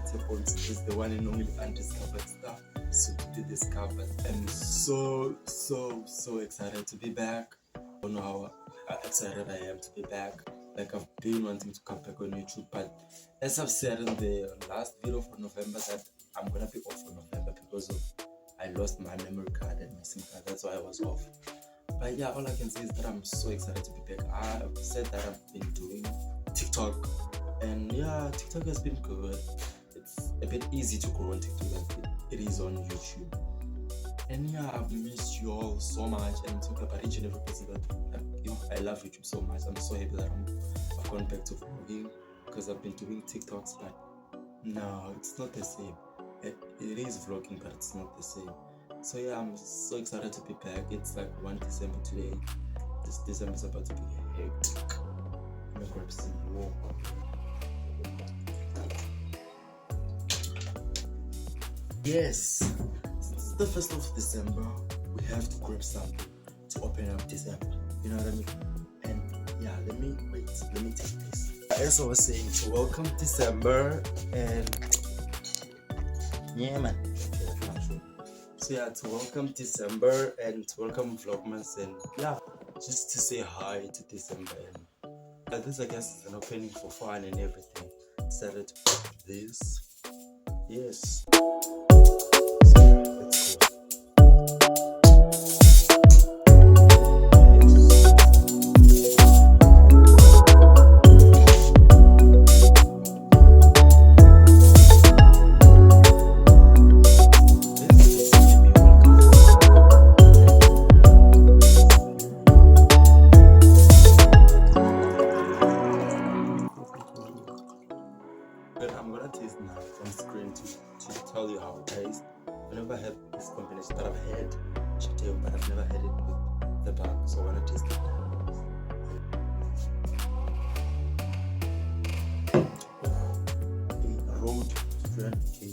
It's the one and only undiscovered stuff. So to be discovered. I'm so excited to be back. I don't know how excited I am to be back. Like, I've been wanting to come back on YouTube, but as I've said in the last video for November, that I'm gonna be off for November because I lost my memory card and my SIM card. That's why I was off. But yeah, all I can say is that I'm so excited to be back. I've said that I've been doing TikTok, and yeah, TikTok has been good. It's a bit easy to grow on TikTok than it is on YouTube. And yeah, I've missed you all so much, and I'm talking about each and every person that I love YouTube so much. I'm so happy that I've gone back to vlogging, because I've been doing TikToks, but no, it's not the same. It is vlogging, but it's not the same. So yeah, I'm so excited to be back. It's like 1 December today. This December is about to be hectic. I'm gonna grab some more. Yes, it's the 1st of December. We have to grab something to open up December. You know what I mean? And yeah, let me take this. As I was saying, to welcome December, and yeah, man. Okay, not sure. So yeah, to welcome December and to welcome Vlogmas, and yeah, just to say hi to December. And this, I guess, is an opening for fun and everything. Decided to put this. Yes. Let's go. But I'm gonna taste now on screen to tell you how it tastes. I've never had this combination that I've had Chitel, but I've never had it with the bag, so I wanna taste it now. A road strand cake.